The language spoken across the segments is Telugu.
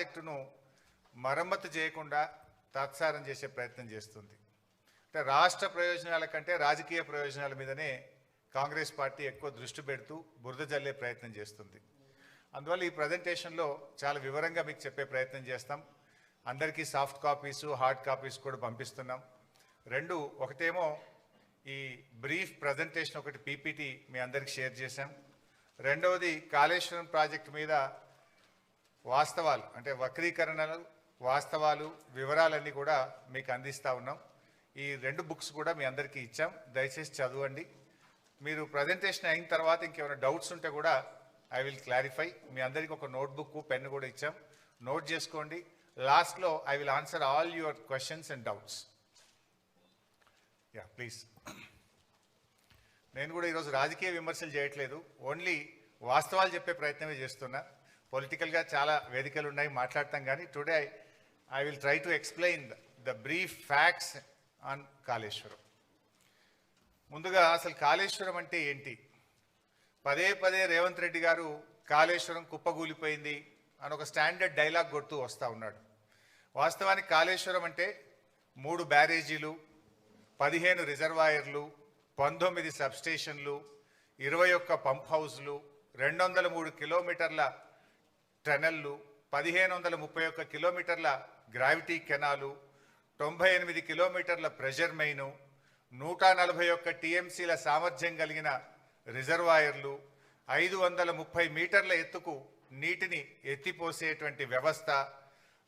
ప్రాజెక్టును మరమ్మతు చేయకుండా తాత్సారం చేసే ప్రయత్నం చేస్తుంది. అంటే రాష్ట్ర ప్రయోజనాల కంటే రాజకీయ ప్రయోజనాల మీదనే కాంగ్రెస్ పార్టీ ఎక్కువ దృష్టి పెడుతూ బురద జల్లే ప్రయత్నం చేస్తుంది. అందువల్ల ఈ ప్రజెంటేషన్లో చాలా వివరంగా మీకు చెప్పే ప్రయత్నం చేస్తాం. అందరికీ సాఫ్ట్ కాపీసు హార్డ్ కాపీస్ కూడా పంపిస్తున్నాం. ఒకటేమో ఈ బ్రీఫ్ ప్రజెంటేషన్ ఒకటి పీపీటీ మీ అందరికి షేర్ చేశాం. రెండవది కాళేశ్వరం ప్రాజెక్టు మీద వాస్తవాలు అంటే వక్రీకరణలు వాస్తవాలు వివరాలన్నీ కూడా మీకు అందిస్తూ ఉన్నాం. ఈ 2 బుక్స్ కూడా మీ అందరికీ ఇచ్చాం. దయచేసి చదవండి. మీరు ప్రజెంటేషన్ అయిన తర్వాత ఇంకేమైనా డౌట్స్ ఉంటే కూడా ఐ విల్ క్లారిఫై. మీ అందరికీ ఒక నోట్బుక్ పెన్ కూడా ఇచ్చాం, నోట్ చేసుకోండి. లాస్ట్లో I will answer all your questions and doubts. Please. నేను కూడా ఈరోజు రాజకీయ విమర్శలు చేయట్లేదు, ఓన్లీ వాస్తవాలు చెప్పే ప్రయత్నమే చేస్తున్నా. పొలిటికల్గా చాలా వేదికలు ఉన్నాయి, మాట్లాడతాం. కానీ today I will try to explain the brief facts on Kaleshwaram. ముందుగా అసలు కాళేశ్వరం అంటే ఏంటి? పదే రేవంత్ రెడ్డి గారు కాళేశ్వరం కుప్పగూలిపోయింది అని ఒక స్టాండర్డ్ డైలాగ్ కొడుతూ వస్తూ ఉన్నాడు. వాస్తవానికి కాళేశ్వరం అంటే 3 బ్యారేజీలు, 15 రిజర్వాయర్లు, 19 సబ్స్టేషన్లు, 21 పంప్ హౌస్లు, 203 కిలోమీటర్ల టనెల్లు, 1531 కిలోమీటర్ల గ్రావిటీ కెనాలు, 98 కిలోమీటర్ల ప్రెషర్ మెయిను, 141 టీఎంసీల సామర్థ్యం కలిగిన రిజర్వాయర్లు, 530 మీటర్ల ఎత్తుకు నీటిని ఎత్తిపోసేటువంటి వ్యవస్థ,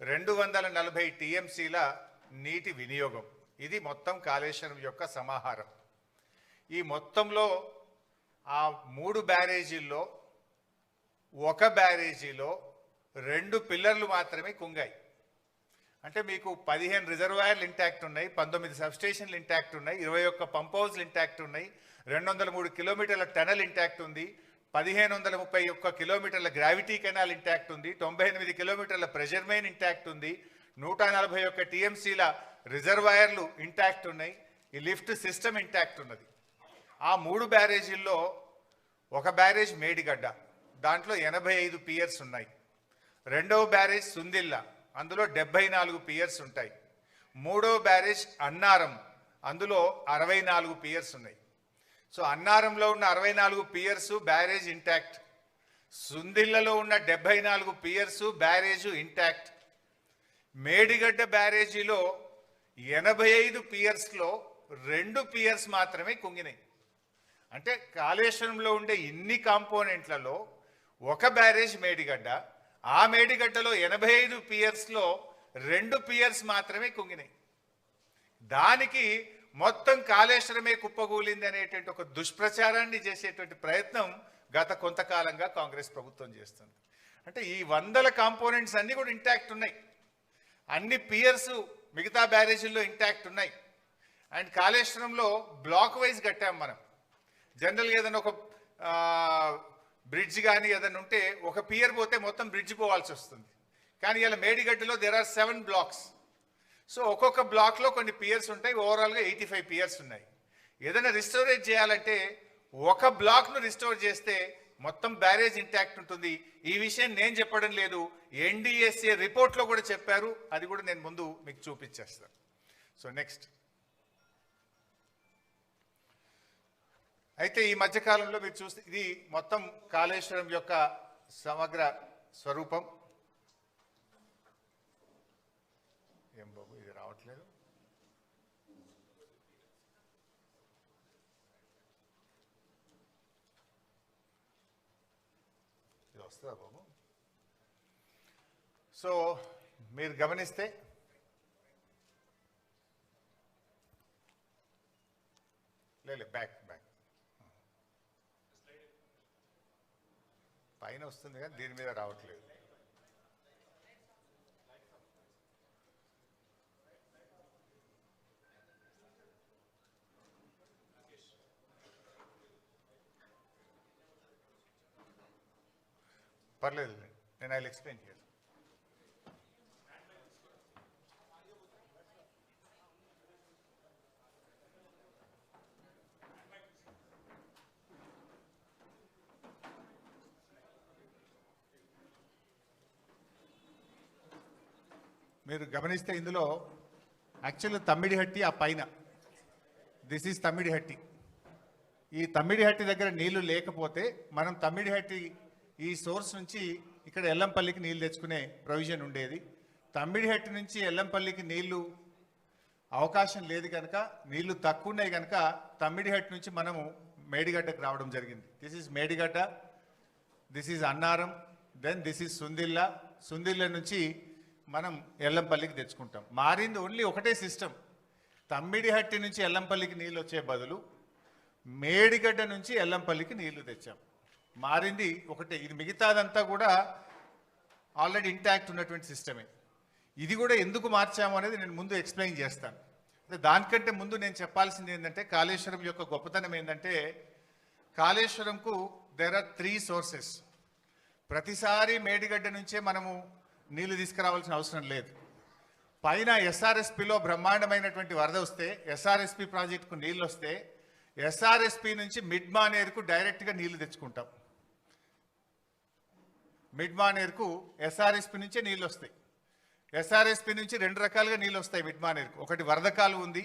240 టీఎంసీల నీటి వినియోగం. ఇది మొత్తం కాళేశ్వరం యొక్క సమాహారం. ఈ మొత్తంలో ఆ 3 బ్యారేజీల్లో ఒక బ్యారేజీలో 2 పిల్లర్లు మాత్రమే కుంగాయి. అంటే మీకు 15 రిజర్వాయర్లు ఇంటాక్ట్ ఉన్నాయి, 19 సబ్స్టేషన్లు ఇంటాక్ట్ ఉన్నాయి, 21 పంప్ హౌస్లు ఇంటాక్ట్ ఉన్నాయి, 203 కిలోమీటర్ల టనల్ ఇంటాక్ట్ ఉంది, 1531 కిలోమీటర్ల గ్రావిటీ కెనాల్ ఇంటాక్ట్ ఉంది, 98 కిలోమీటర్ల ప్రెషర్ మెయిన్ ఇంటాక్ట్ ఉంది, 141 టీఎంసీల రిజర్వాయర్లు ఇంటాక్ట్ ఉన్నాయి, ఈ లిఫ్ట్ సిస్టమ్ ఇంటాక్ట్ ఉన్నది. ఆ 3 బ్యారేజీల్లో ఒక బ్యారేజ్ మేడిగడ్డ, దాంట్లో 85 పియర్స్ ఉన్నాయి. రెండవ బ్యారేజ్ సుందిల్ల, అందులో 74 పియర్స్ ఉంటాయి. మూడవ బ్యారేజ్ అన్నారం, అందులో 64 పియర్స్ ఉన్నాయి. సో అన్నారంలో ఉన్న 64 పియర్స్ బ్యారేజ్ ఇంటాక్ట్, సుందిల్లలో ఉన్న 74 పియర్స్ బ్యారేజ్ ఇంటాక్ట్. మేడిగడ్డ బ్యారేజీలో 85 పియర్స్లో 2 పియర్స్ మాత్రమే కుంగినాయి. అంటే కాళేశ్వరంలో ఉండే ఇన్ని కాంపోనెంట్లలో ఒక బ్యారేజ్ మేడిగడ్డ, ఆ మేడిగడ్డలో 85 పియర్స్లో 2 పియర్స్ మాత్రమే కుంగినాయి. దానికి మొత్తం కాళేశ్వరమే కుప్పగూలింది అనేటువంటి ఒక దుష్ప్రచారాన్ని చేసేటువంటి ప్రయత్నం గత కొంతకాలంగా కాంగ్రెస్ ప్రభుత్వం చేస్తుంది. అంటే ఈ 100 కాంపోనెంట్స్ అన్నీ కూడా ఇంటాక్ట్ ఉన్నాయి, అన్ని పియర్స్ మిగతా బ్యారేజీల్లో ఇంటాక్ట్ ఉన్నాయి. అండ్ కాళేశ్వరంలో బ్లాక్ వైజ్ కట్టాం మనం. జనరల్గా ఏదైనా ఒక బ్రిడ్జ్ కానీ ఏదైనా ఉంటే ఒక పియర్ పోతే మొత్తం బ్రిడ్జ్ పోవాల్సి వస్తుంది. కానీ ఇలా మేడిగడ్డలో దేర్ ఆర్ 7 బ్లాక్స్. సో ఒక్కొక్క బ్లాక్లో కొన్ని పియర్స్ ఉంటాయి, ఓవరాల్గా 85 పియర్స్ ఉన్నాయి. ఏదైనా రిస్టోరేజ్ చేయాలంటే ఒక బ్లాక్ను రిస్టోర్ చేస్తే మొత్తం బ్యారేజ్ ఇంటాక్ట్ ఉంటుంది. ఈ విషయం నేను చెప్పడం లేదు, ఎన్డీఎస్ఏ రిపోర్ట్లో కూడా చెప్పారు. అది కూడా నేను ముందు మీకు చూపించేస్తాను. సో నెక్స్ట్, అయితే ఈ మధ్యకాలంలో మీరు చూస్తే ఇది మొత్తం కాళేశ్వరం యొక్క సమగ్ర స్వరూపం. ఏం బాబు ఇది రావట్లేదు, ఇది వస్తుందా బాబు? సో మీరు గమనిస్తే బ్యాక్ పైన వస్తుంది కానీ దీని మీద రావట్లేదు. పర్లేదు, నేను ఐ విల్ ఎక్స్ప్లెయిన్ హియర్. మీరు గమనిస్తే ఇందులో యాక్చువల్లీ తమ్మిడిహట్టి ఆ పైన, దిస్ ఈజ్ తమ్మిడిహట్టి. ఈ తమ్మిడిహట్టి దగ్గర నీళ్లు లేకపోతే మనం తమ్మిడిహట్టి ఈ సోర్స్ నుంచి ఇక్కడ ఎల్లంపల్లికి నీళ్లు తెచ్చుకునే ప్రొవిజన్ ఉండేది. తమ్మిడిహట్టి నుంచి ఎల్లంపల్లికి నీళ్లు అవకాశం లేదు కనుక, నీళ్లు తక్కువ ఉన్నాయి కనుక తమ్మిడిహట్టి నుంచి మనము మేడిగడ్డకు రావడం జరిగింది. This is Medigadda, this is Annaram, then this is Sundilla. Sundilla నుంచి మనం ఎల్లంపల్లికి తెచ్చుకుంటాం. మారింది ఓన్లీ ఒకటే సిస్టమ్. తమ్మిడిహట్టి నుంచి ఎల్లంపల్లికి నీళ్ళు వచ్చే బదులు మేడిగడ్డ నుంచి ఎల్లంపల్లికి నీళ్లు తెచ్చాం. మారింది ఒకటే. ఇది మిగతాదంతా కూడా ఆల్రెడీ ఇంటాక్ట్ ఉన్నటువంటి సిస్టమే. ఇది కూడా ఎందుకు మార్చాము అనేది నేను ముందు ఎక్స్ప్లెయిన్ చేస్తాను. దానికంటే ముందు నేను చెప్పాల్సింది ఏంటంటే, కాళేశ్వరం యొక్క గొప్పతనం ఏంటంటే, కాళేశ్వరంకు దేర్ ఆర్ 3 సోర్సెస్. ప్రతిసారి మేడిగడ్డ నుంచే మనము నీళ్లు తీసుకురావాల్సిన అవసరం లేదు. పైన ఎస్ఆర్ఎస్పిలో బ్రహ్మాండమైనటువంటి వరద వస్తే, ఎస్ఆర్ఎస్పి ప్రాజెక్టుకు నీళ్ళు వస్తే, ఎస్ఆర్ఎస్పి నుంచి మిడ్ మానేరుకు డైరెక్ట్గా నీళ్లు తెచ్చుకుంటాం. మిడ్ మానేరుకు ఎస్ఆర్ఎస్పి నుంచే నీళ్ళు వస్తాయి. ఎస్ఆర్ఎస్పి నుంచి 2 రకాలుగా నీళ్ళు వస్తాయి మిడ్ మానేరుకు. ఒకటి వరద కాలువ ఉంది,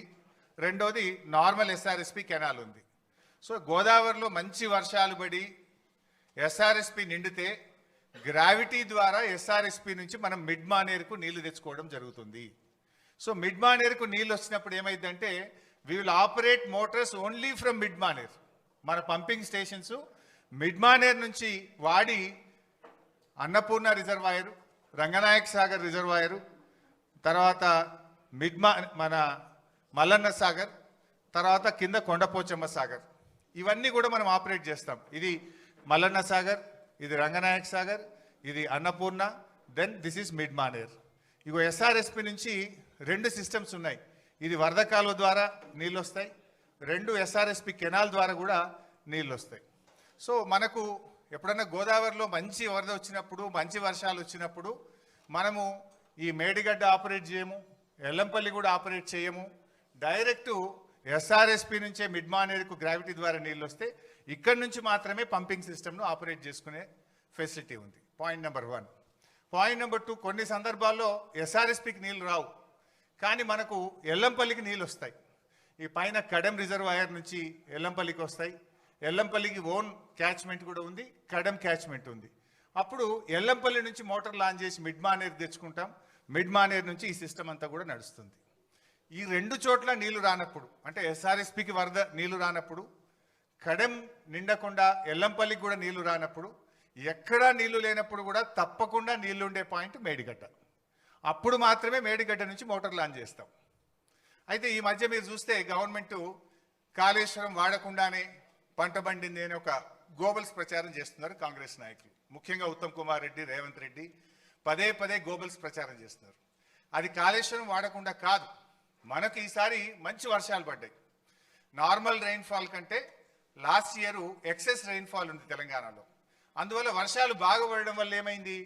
రెండోది నార్మల్ ఎస్ఆర్ఎస్పి కెనాల్ ఉంది. సో గోదావరిలో మంచి వర్షాలు పడి ఎస్ఆర్ఎస్పి నిండితే గ్రావిటీ ద్వారా ఎస్ఆర్ఎస్పి నుంచి మనం మిడ్ మానేరుకు నీళ్లు తెచ్చుకోవడం జరుగుతుంది. సో మిడ్ మానేరుకు నీళ్ళు వచ్చినప్పుడు ఏమైందంటే, we will operate Motors only from mid Maner. మన పంపింగ్ స్టేషన్స్ మిడ్ మానేర్ నుంచి వాడి అన్నపూర్ణ రిజర్వాయరు, రంగనాయక సాగర్ రిజర్వాయరు, తర్వాత మన మల్లన్న సాగర్, తర్వాత కింద కొండపోచమ్మ సాగర్, ఇవన్నీ కూడా మనం ఆపరేట్ చేస్తాం. ఇది మల్లన్న సాగర్, ఇది రంగనాయక సాగర్, ఇది Annapurna, then this is mid Manair. ఇగో ఎస్ఆర్ఎస్పి నుంచి 2 సిస్టమ్స్ ఉన్నాయి. ఇది వరద కాలువ ద్వారా నీళ్ళు వస్తాయి, 2 ఎస్ఆర్ఎస్పి కెనాల్ ద్వారా కూడా నీళ్ళు వస్తాయి. సో మనకు ఎప్పుడన్నా గోదావరిలో మంచి వరద వచ్చినప్పుడు, మంచి వర్షాలు వచ్చినప్పుడు మనము ఈ మేడిగడ్డ ఆపరేట్ చేయము, ఎల్లంపల్లి కూడా ఆపరేట్ చేయము. డైరెక్టు ఎస్ఆర్ఎస్పి నుంచే మిడ్ మానేరుకు గ్రావిటీ ద్వారా నీళ్ళు వస్తే ఇక్కడి నుంచి మాత్రమే పంపింగ్ సిస్టమ్ను ఆపరేట్ చేసుకునే ఫెసిలిటీ ఉంది. Point number 1. పాయింట్ నెంబర్ 2, కొన్ని సందర్భాల్లో ఎస్ఆర్ఎస్పికి నీళ్ళు రావు, కానీ మనకు ఎల్లంపల్లికి నీళ్ళు వస్తాయి. ఈ పైన కడెం రిజర్వాయర్ నుంచి ఎల్లంపల్లికి వస్తాయి. ఎల్లంపల్లికి ఓన్ క్యాచ్మెంట్ కూడా ఉంది, కడెం క్యాచ్మెంట్ ఉంది. అప్పుడు ఎల్లంపల్లి నుంచి మోటార్ లాంచ్ చేసి మిడ్ మానేరు తెచ్చుకుంటాం. మిడ్ మానేరు నుంచి ఈ సిస్టమ్ అంతా కూడా నడుస్తుంది. ఈ 2 చోట్ల నీళ్లు రానప్పుడు, అంటే ఎస్ఆర్ఎస్పికి వరద నీళ్లు రానప్పుడు, కడెం నిండకుండా ఎల్లంపల్లికి కూడా నీళ్లు రానప్పుడు, ఎక్కడా నీళ్లు లేనప్పుడు కూడా తప్పకుండా నీళ్లు ఉండే పాయింట్ మేడిగడ్డ. అప్పుడు మాత్రమే మేడిగడ్డ నుంచి మోటార్ లాంచ్ చేస్తాం. అయితే ఈ మధ్య మీరు చూస్తే గవర్నమెంట్ కాళేశ్వరం వాడకుండానే పంట పండింది అని ఒక గోబల్స్ ప్రచారం చేస్తున్నారు కాంగ్రెస్ నాయకులు. ముఖ్యంగా ఉత్తమ్ కుమార్ రెడ్డి, రేవంత్ రెడ్డి పదే గోబల్స్ ప్రచారం చేస్తున్నారు. అది కాళేశ్వరం వాడకుండా కాదు, మనకు ఈసారి మంచి వర్షాలు పడ్డాయి. నార్మల్ రెయిన్ఫాల్ కంటే లాస్ట్ ఇయర్ ఎక్సెస్ రెయిన్ఫాల్ ఉంది తెలంగాణలో. అందువల్ల వర్షాలు బాగా పడడం వల్ల ఏమైంది,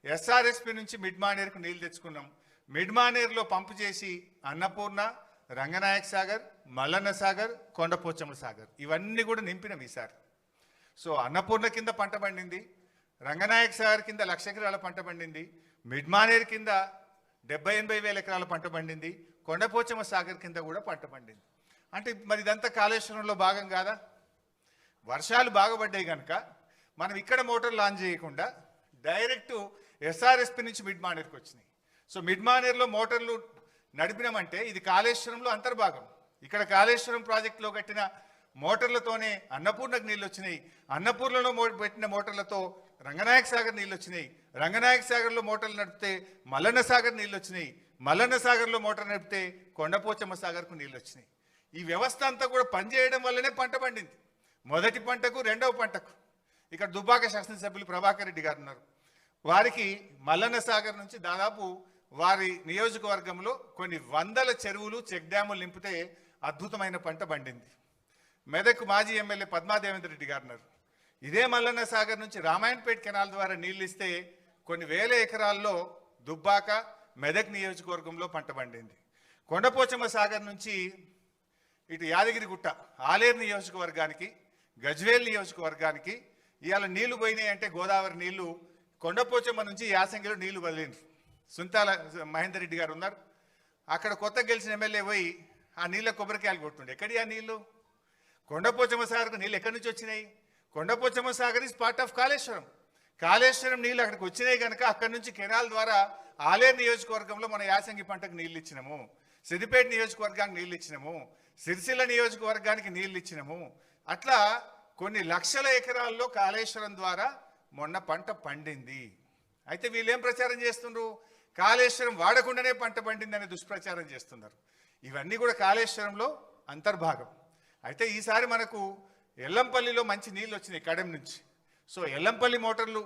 ఎస్ఆర్ఎస్పి నుంచి మిడ్ మానేరుకు నీళ్ళు తెచ్చుకున్నాం. మిడ్ మానేరులో పంపు చేసి అన్నపూర్ణ, రంగనాయక సాగర్, మల్లన్న సాగర్, కొండపోచమ్మ సాగర్ ఇవన్నీ కూడా నింపినాం ఈసారి. సో అన్నపూర్ణ కింద పంట పండింది, రంగనాయక సాగర్ కింద 1,00,000 ఎకరాల పంట పండింది, మిడ్ మానేరు కింద 70-80 వేల ఎకరాల పంట పండింది, కొండపోచమ్మ సాగర్ కింద కూడా పంట పండింది. అంటే మరి ఇదంతా కాళేశ్వరంలో భాగం కాదా? వర్షాలు బాగుపడ్డాయి కనుక మనం ఇక్కడ మోటార్ లాంచ్ చేయకుండా డైరెక్ట్ ఎస్ఆర్ఎస్పి నుంచి మిడ్ మానేరుకు వచ్చినాయి. సో మిడ్ మానేరులో మోటార్లు నడిపినామంటే ఇది కాళేశ్వరంలో అంతర్భాగం. ఇక్కడ కాళేశ్వరం ప్రాజెక్టులో కట్టిన మోటార్లతోనే అన్నపూర్ణకు నీళ్ళు వచ్చినాయి, అన్నపూర్ణలో పెట్టిన మోటార్లతో రంగనాయక సాగర్ నీళ్ళు వచ్చినాయి, రంగనాయక సాగర్లో మోటార్లు నడిపితే మల్లన్న సాగర్ నీళ్ళు వచ్చినాయి, మల్లన్న సాగర్లో మోటార్ నడిపితే కొండపోచమ్మ సాగర్కు నీళ్ళు వచ్చినాయి. ఈ వ్యవస్థ అంతా కూడా పనిచేయడం వల్లనే పంట పండింది. మొదటి పంటకు, రెండవ పంటకు. ఇక్కడ దుబ్బాక శాసనసభ్యులు ప్రభాకర్ రెడ్డి గారు ఉన్నారు. వారికి మల్లన్న సాగర్ నుంచి దాదాపు వారి నియోజకవర్గంలో కొన్ని వందల చెరువులు, చెక్ డ్యాములు నింపితే అద్భుతమైన పంట పండింది. మెదక్ మాజీ ఎమ్మెల్యే పద్మాదేవేంద్ర రెడ్డి గారు ఉన్నారు. ఇదే మల్లన్న సాగర్ నుంచి రామాయణపేట కెనాల్ ద్వారా నీళ్ళు ఇస్తే కొన్ని వేల ఎకరాల్లో దుబ్బాక, మెదక్ నియోజకవర్గంలో పంట పండింది. కొండపోచమ్మ సాగర్ నుంచి ఇటు యాదగిరిగుట్ట, ఆలేరు నియోజకవర్గానికి, గజ్వేల్ నియోజకవర్గానికి ఇవాళ నీళ్లు పోయినాయి అంటే గోదావరి నీళ్లు కొండపోచమ్మ నుంచి యాసంగిలో నీళ్లు వదిలిండ్రు. సుంతాల మహేందర్ రెడ్డి గారు ఉన్నారు. అక్కడ కొత్త గెలిచిన ఎమ్మెల్యే పోయి ఆ నీళ్ళ కొబ్బరికాయలు కొట్టుండే. ఎక్కడి ఆ నీళ్లు? కొండపోచమ్మ సాగర్కు నీళ్ళు ఎక్కడి నుంచి వచ్చినాయి? Kondapochamma Sagar is part of Kaleshwaram. Kaleshwaram నీళ్ళు అక్కడికి వచ్చినాయి కనుక అక్కడి నుంచి కెనాల్ ద్వారా ఆలేరు నియోజకవర్గంలో మన యాసంగి పంటకు నీళ్ళు ఇచ్చినాము, సిద్దిపేట నియోజకవర్గానికి నీళ్ళు ఇచ్చినాము, సిరిసిల్ల నియోజకవర్గానికి నీళ్ళు ఇచ్చినాము. అట్లా కొన్ని లక్షల ఎకరాల్లో కాళేశ్వరం ద్వారా మొన్న పంట పండింది. అయితే వీళ్ళేం ప్రచారం చేస్తున్నారు? కాళేశ్వరం వాడకుండానే పంట పండిందనే దుష్ప్రచారం చేస్తున్నారు. ఇవన్నీ కూడా కాళేశ్వరంలో అంతర్భాగం. అయితే ఈసారి మనకు ఎల్లంపల్లిలో మంచి నీళ్ళు వచ్చినాయి కడెం నుంచి. సో ఎల్లంపల్లి మోటార్లు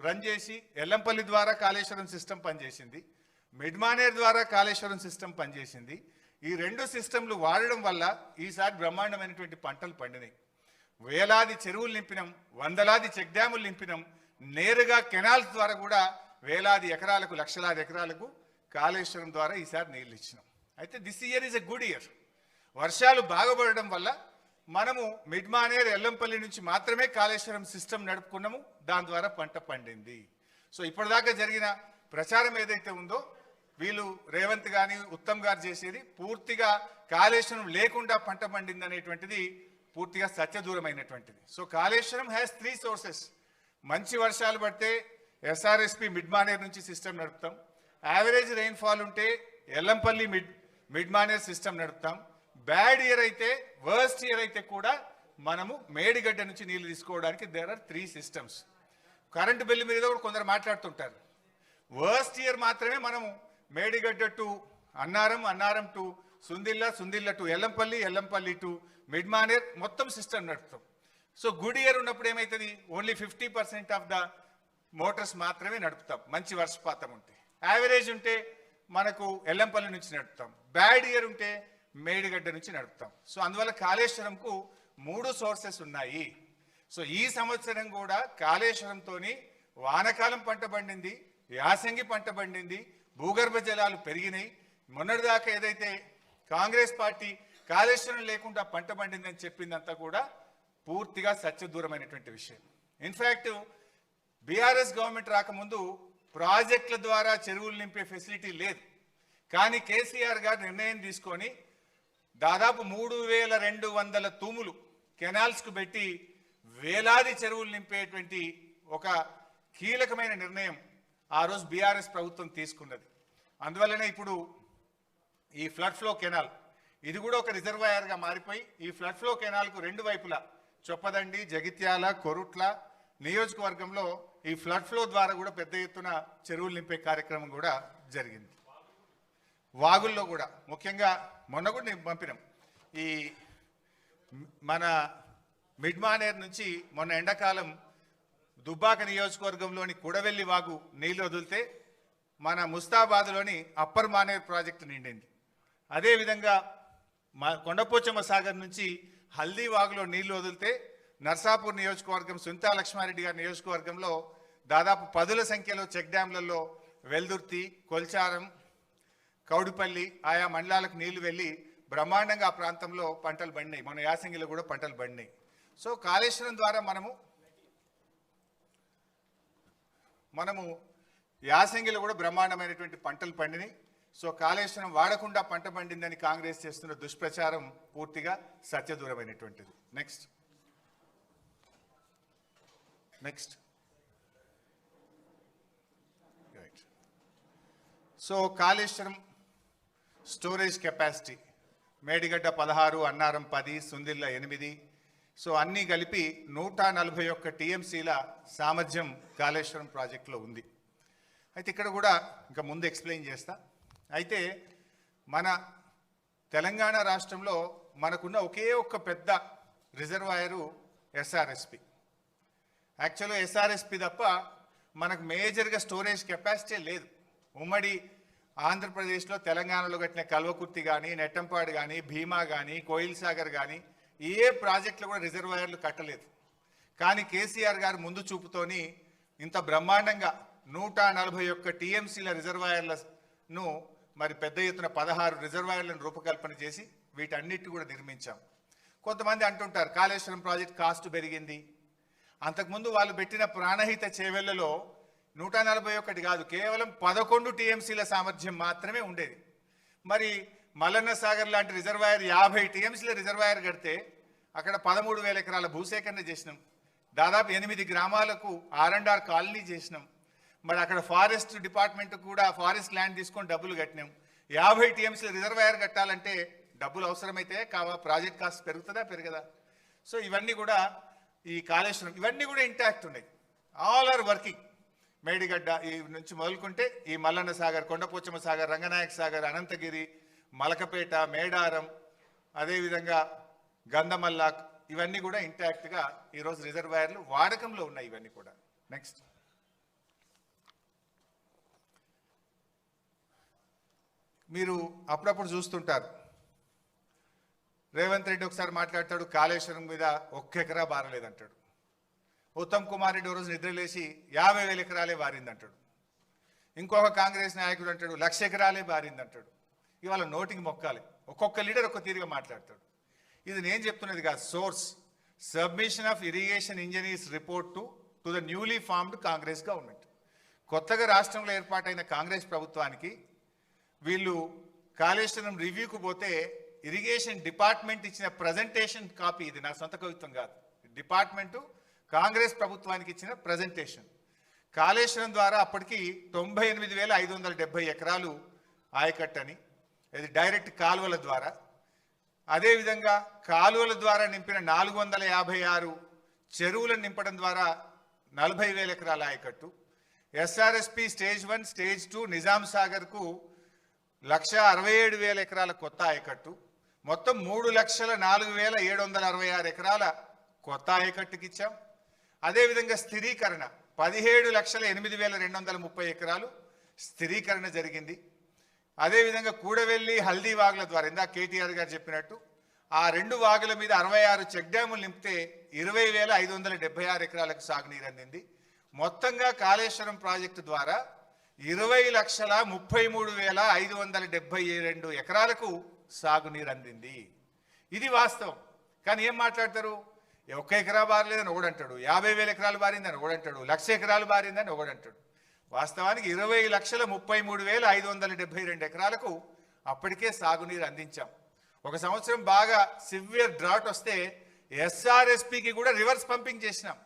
రన్ చేసి ఎల్లంపల్లి ద్వారా కాళేశ్వరం సిస్టమ్ పనిచేసింది, మిడ్మానేర్ ద్వారా కాళేశ్వరం సిస్టమ్ పనిచేసింది. ఈ రెండు సిస్టంలు వాడడం వల్ల ఈసారి బ్రహ్మాండమైనటువంటి పంటలు పండినాయి. వేలాది చెరువులు నింపినాం, వందలాది చెక్ డ్యాములు నింపినాం, నేరుగా కెనాల్స్ ద్వారా కూడా వేలాది ఎకరాలకు లక్షలాది ఎకరాలకు కాళేశ్వరం ద్వారా ఈసారి నీళ్ళు ఇచ్చినాం. అయితే this year is a good year. వర్షాలు బాగుపడడం వల్ల మనము మిడ్మానేర్ ఎల్లంపల్లి నుంచి మాత్రమే కాళేశ్వరం సిస్టమ్ నడుపుకున్నాము, దాని ద్వారా పంట పండింది. సో ఇప్పటిదాకా జరిగిన ప్రచారం ఏదైతే ఉందో వీళ్ళు రేవంత్ కానీ ఉత్తమ్ గారు చేసేది పూర్తిగా కాళేశ్వరం లేకుండా పంట పండింది అనేటువంటిది పూర్తిగా సత్యదూరమైనటువంటిది. So Kaleshwaram has 3 sources. మంచి వర్షాలు పడితే ఎస్ఆర్ఎస్పి మిడ్మానేర్ నుంచి సిస్టమ్ నడుపుతాం, యావరేజ్ రెయిన్ఫాల్ ఉంటే ఎల్లంపల్లి మిడ్మానేర్ సిస్టమ్ నడుపుతాం, బ్యాడ్ ఇయర్ అయితే వర్స్ట్ ఇయర్ అయితే కూడా మనము మేడిగడ్డ నుంచి నీళ్లు తీసుకోవడానికి there are 3 systems. Current bill మీద కూడా కొందరు మాట్లాడుతుంటారు. వర్స్ట్ ఇయర్ మాత్రమే మనము Medigadda to Annaram, Annaram to Sundilla, Sundilla to Yellampalli, Yellampalli to Mid Manair మొత్తం సిస్టమ్ నడుపుతాం. సో గుడ్ ఇయర్ ఉన్నప్పుడు ఏమవుతుంది? ఓన్లీ 50% ఆఫ్ ద మోటార్స్ మాత్రమే నడుపుతాం మంచి వర్షపాతం ఉంటే. యావరేజ్ ఉంటే మనకు ఎల్లంపల్లి నుంచి నడుపుతాం, బ్యాడ్ ఇయర్ ఉంటే మేడిగడ్డ నుంచి నడుపుతాం. సో అందువల్ల కాళేశ్వరంకు 3 సోర్సెస్ ఉన్నాయి. సో ఈ సంవత్సరం కూడా కాళేశ్వరంతోని వానకాలం పంట పండింది, యాసంగి పంట పండింది, భూగర్భ జలాలు పెరిగినాయి. మొన్నటిదాకా ఏదైతే కాంగ్రెస్ పార్టీ కాళేశ్వరం లేకుండా పంట పండిందని చెప్పిందంతా కూడా పూర్తిగా సత్యదూరమైనటువంటి విషయం. ఇన్ఫ్యాక్ట్ బీఆర్ఎస్ గవర్నమెంట్ రాకముందు ప్రాజెక్టుల ద్వారా చెరువులు నింపే ఫెసిలిటీ లేదు. కానీ కేసీఆర్ గారు నిర్ణయం తీసుకొని దాదాపు 3200 తూములు కెనాల్స్కు పెట్టి వేలాది చెరువులు నింపేటువంటి ఒక కీలకమైన నిర్ణయం ఆ రోజు బీఆర్ఎస్ ప్రభుత్వం తీసుకున్నది. అందువల్లనే ఇప్పుడు ఈ ఫ్లడ్ ఫ్లో కెనాల్ ఇది కూడా ఒక రిజర్వాయర్గా మారిపోయి ఈ ఫ్లడ్ ఫ్లో కెనాల్కు 2 వైపులా చొప్పదండి, జగిత్యాల, కొరుట్ల నియోజకవర్గంలో ఈ ఫ్లడ్ ఫ్లో ద్వారా కూడా పెద్ద ఎత్తున చెరువులు నింపే కార్యక్రమం కూడా జరిగింది. వాగుల్లో కూడా ముఖ్యంగా మొన్న కూడా నేను పంపినాం. ఈ మన మిడ్మానేర్ నుంచి మొన్న ఎండాకాలం దుబ్బాక నియోజకవర్గంలోని కుడవెల్లి వాగు నీళ్లు వదిలితే మన ముస్తాబాద్లోని అప్పర్ మానేర్ ప్రాజెక్టు నిండింది. అదేవిధంగా కొండపోచమ్మ సాగర్ నుంచి హల్దీ వాగులో నీళ్లు వదిలితే నర్సాపూర్ నియోజకవర్గం సుంతా లక్ష్మారెడ్డి గారి నియోజకవర్గంలో దాదాపు 10ల సంఖ్యలో చెక్ డ్యాంలలో వెల్దుర్తి, కొల్చారం, కౌడిపల్లి ఆయా మండలాలకు నీళ్లు వెళ్ళి బ్రహ్మాండంగా ఆ ప్రాంతంలో పంటలు పండినాయి. మన యాసంగిలో కూడా పంటలు పండినాయి. సో కాళేశ్వరం ద్వారా మనము యాసంగిలో కూడా బ్రహ్మాండమైనటువంటి పంటలు పండినాయి. సో కాళేశ్వరం వాడకుండా పంట పండిందని కాంగ్రెస్ చేస్తున్న దుష్ప్రచారం పూర్తిగా సత్యదూరమైనటువంటిది. Next right. So Kaleshwaram storage capacity Medigadda 16, Annaram 10, Sundilla 8. So అన్నీ కలిపి 141 టీఎంసీల సామర్థ్యం కాళేశ్వరం ప్రాజెక్టులో ఉంది. అయితే ఇక్కడ కూడా ఇంకా ముందు ఎక్స్ప్లెయిన్ చేస్తా. అయితే మన తెలంగాణ రాష్ట్రంలో మనకున్న ఒకే ఒక్క పెద్ద రిజర్వాయరు ఎస్ఆర్ఎస్పి. యాక్చువల్గా ఎస్ఆర్ఎస్పి తప్ప మనకు మేజర్గా స్టోరేజ్ కెపాసిటీ లేదు. ఉమ్మడి ఆంధ్రప్రదేశ్లో తెలంగాణలో కట్టిన కల్వకుర్తి కానీ, నెట్టంపాడు కానీ, భీమా కానీ, కోయిల్ సాగర్ కానీ ఏ ప్రాజెక్టులు కూడా రిజర్వాయర్లు కట్టలేదు. కానీ కేసీఆర్ గారు ముందు చూపుతోని ఇంత బ్రహ్మాండంగా 141 టీఎంసీల రిజర్వాయర్లను మరి పెద్ద ఎత్తున 16 రిజర్వాయర్లను రూపకల్పన చేసి వీటన్నిటి కూడా నిర్మించాం. కొంతమంది అంటుంటారు కాళేశ్వరం ప్రాజెక్ట్ కాస్ట్ పెరిగింది. అంతకుముందు వాళ్ళు పెట్టిన ప్రాణహిత చేవెళ్లలో 141 కాదు, కేవలం 11 టీఎంసీల సామర్థ్యం మాత్రమే ఉండేది. మరి మల్లన్న సాగర్ లాంటి రిజర్వాయర్ 50 టీఎంసీల రిజర్వాయర్ కడితే అక్కడ 13,000 ఎకరాల భూసేకరణ చేసినాం. దాదాపు 8 గ్రామాలకు R&R కాలనీ చేసినాం. మరి అక్కడ ఫారెస్ట్ డిపార్ట్మెంట్ కూడా ఫారెస్ట్ ల్యాండ్ తీసుకొని డబ్బులు కట్టినాం. 50 టీఎంసీల రిజర్వాయర్ కట్టాలంటే డబ్బులు అవసరమైతే ప్రాజెక్ట్ కాస్ట్ పెరుగుతుందా పెరగదా? సో ఇవన్నీ కూడా ఈ కాళేశ్వరం ఇవన్నీ కూడా ఇంటాక్ట్ ఉన్నాయి. All are working. మేడిగడ్డ ఈ నుంచి మొదలుకుంటే ఈ మల్లన్న సాగర్, కొండపోచమ్మ సాగర్, రంగనాయక సాగర్, అనంతగిరి, మలకపేట, మేడారం, అదేవిధంగా గంధమల్లాక్ ఇవన్నీ కూడా ఇంటాక్ట్గా ఈరోజు రిజర్వాయర్లు వాడకంలో ఉన్నాయి. ఇవన్నీ కూడా నెక్స్ట్ మీరు అప్పుడప్పుడు చూస్తుంటారు, రేవంత్ రెడ్డి ఒకసారి మాట్లాడతాడు కాళేశ్వరం మీద 1 ఎకరా బారలేదంటాడు. ఉత్తమ్ కుమార్ రెడ్డి రోజు నిద్రలేసి 50,000 ఎకరాలే బారిందంటాడు. ఇంకొక కాంగ్రెస్ నాయకుడు అంటాడు 1,00,000 ఎకరాలే బారిందంటాడు. ఇవాళ నోటికి మొక్కాలి, ఒక్కొక్క లీడర్ ఒక్క తీరుగా మాట్లాడతాడు. ఇది నేను చెప్తున్నది కాదు, source submission of irrigation engineers report to the newly formed Congress government. కొత్తగా రాష్ట్రంలో ఏర్పాటైన కాంగ్రెస్ ప్రభుత్వానికి వీళ్ళు కాళేశ్వరం రివ్యూకు పోతే ఇరిగేషన్ డిపార్ట్మెంట్ ఇచ్చిన ప్రజెంటేషన్ కాపీ, ఇది నా సొంత కవిత్వం కాదు, డిపార్ట్మెంటు కాంగ్రెస్ ప్రభుత్వానికి ఇచ్చిన ప్రజెంటేషన్. కాళేశ్వరం ద్వారా అప్పటికి 98,570 ఎకరాలు ఆయకట్టని, ఇది డైరెక్ట్ కాలువల ద్వారా. అదేవిధంగా కాలువల ద్వారా నింపిన 456 చెరువులను నింపడం ద్వారా 40,000 ఎకరాల ఆయకట్టు. ఎస్ఆర్ఎస్పి స్టేజ్ 1 స్టేజ్ 2 నిజాం సాగర్కు 1,67,000 ఎకరాల కొత్త ఆయకట్టు. మొత్తం 3,04,766 ఎకరాల కొత్త ఆయకట్టుకి ఇచ్చాం. అదేవిధంగా స్థిరీకరణ 17,08,230 ఎకరాలు స్థిరీకరణ జరిగింది. అదేవిధంగా కూడవెల్లి హల్దీ వాగుల ద్వారా ఇందాక కేటీఆర్ గారు చెప్పినట్టు ఆ 2 వాగుల మీద 66 చెక్ డ్యాములు నింపితే 20,576 ఎకరాలకు సాగునీరు అందింది. మొత్తంగా కాళేశ్వరం ప్రాజెక్టు ద్వారా 20,33,572 ఎకరాలకు సాగునీరు అందింది. ఇది వాస్తవం. కానీ ఏం మాట్లాడతారు, 1 ఎకరా బారలేదని ఒకడంటాడు, 50,000 ఎకరాలు బారిందని ఒకడంటాడు, 1,00,000 ఎకరాలు బారిందని ఒకడంటాడు. వాస్తవానికి 20,33,572 ఎకరాలకు అప్పటికే సాగునీరు అందించాం. ఒక సంవత్సరం బాగా సివియర్ డ్రాట్ వస్తే ఎస్ఆర్ఎస్పికి కూడా రివర్స్ పంపింగ్ చేసినాం.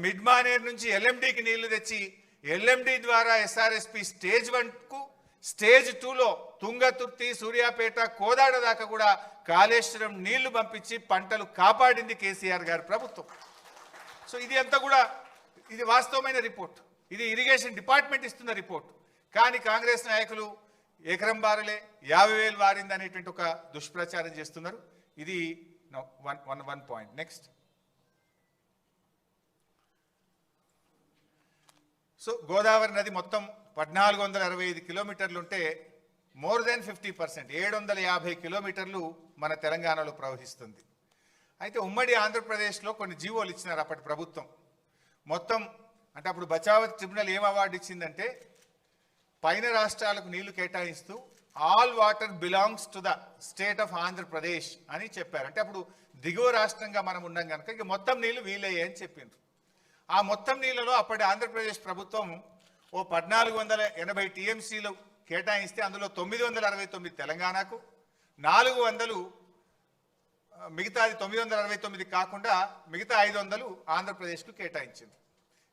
మిడ్ మానేర్ నుంచి ఎల్ఎండికి నీళ్లు తెచ్చి ఎల్ఎండి ద్వారా ఎస్ఆర్ఎస్పి స్టేజ్ 1కు స్టేజ్ 2లో తుంగతుర్తి, సూర్యాపేట, కోదాడ దాకా కూడా కాళేశ్వరం నీళ్లు పంపించి పంటలు కాపాడింది కేసీఆర్ గారి ప్రభుత్వం. సో ఇది అంతా కూడా ఇది వాస్తవమైన రిపోర్ట్, ఇది ఇరిగేషన్ డిపార్ట్మెంట్ ఇస్తున్న రిపోర్ట్. కానీ కాంగ్రెస్ నాయకులు ఎకరం బారలే 50,000 బారింది అనేటువంటి ఒక దుష్ప్రచారం చేస్తున్నారు. ఇది one point. Next, so Godavari నది మొత్తం 1,465 కిలోమీటర్లు ఉంటే మోర్ దెన్ 50%, 750 కిలోమీటర్లు మన తెలంగాణలో ప్రవహిస్తుంది. అయితే ఉమ్మడి ఆంధ్రప్రదేశ్లో కొన్ని జీవోలు ఇచ్చినారు అప్పటి ప్రభుత్వం. మొత్తం అంటే అప్పుడు బచావత్ ట్రిబ్యునల్ ఏం అవార్డు ఇచ్చిందంటే పైన రాష్ట్రాలకు నీళ్లు కేటాయిస్తూ all water belongs to the state of Andhra Pradesh అని చెప్పారు. అంటే అప్పుడు దిగువ రాష్ట్రంగా మనం ఉన్నాం కనుక ఇక మొత్తం నీళ్లు వీలయ్యే అని చెప్పిండ్రు. ఆ మొత్తం నీళ్లలో అప్పటి ఆంధ్రప్రదేశ్ ప్రభుత్వం 1,480 టీఎంసీలు కేటాయిస్తే అందులో 969 తెలంగాణకు, 400 మిగతాది 969 కాకుండా మిగతా 500 ఆంధ్రప్రదేశ్కు కేటాయించింది.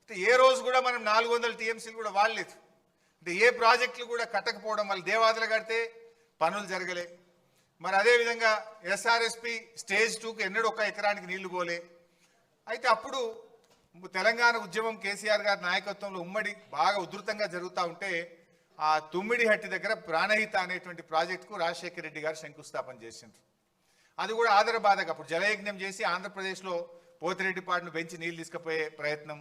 అంటే ఏ రోజు కూడా మనం 400 టీఎంసీలు కూడా వాడలేదు. అంటే ఏ ప్రాజెక్టులు కూడా కట్టకపోవడం వల్ల దేవాదులు కడితే పనులు జరగలే. మరి అదేవిధంగా ఎస్ఆర్ఎస్పి స్టేజ్ 2కు ఎన్నడూ 1 ఎకరానికి నీళ్లు పోలే. అయితే అప్పుడు తెలంగాణ ఉద్యమం కేసీఆర్ గారి నాయకత్వంలో ఉమ్మడి బాగా ఉధృతంగా జరుగుతూ ఉంటే ఆ తుమ్మిడిహట్టి దగ్గర ప్రాణహిత అనేటువంటి ప్రాజెక్టుకు రాజశేఖర రెడ్డి గారు శంకుస్థాపన చేసిండ్రు. అది కూడా ఆదరబాధగా అప్పుడు జలయజ్ఞం చేసి ఆంధ్రప్రదేశ్లో పోతిరెడ్డిపాడును పెంచి నీళ్లు తీసుకుపోయే ప్రయత్నం,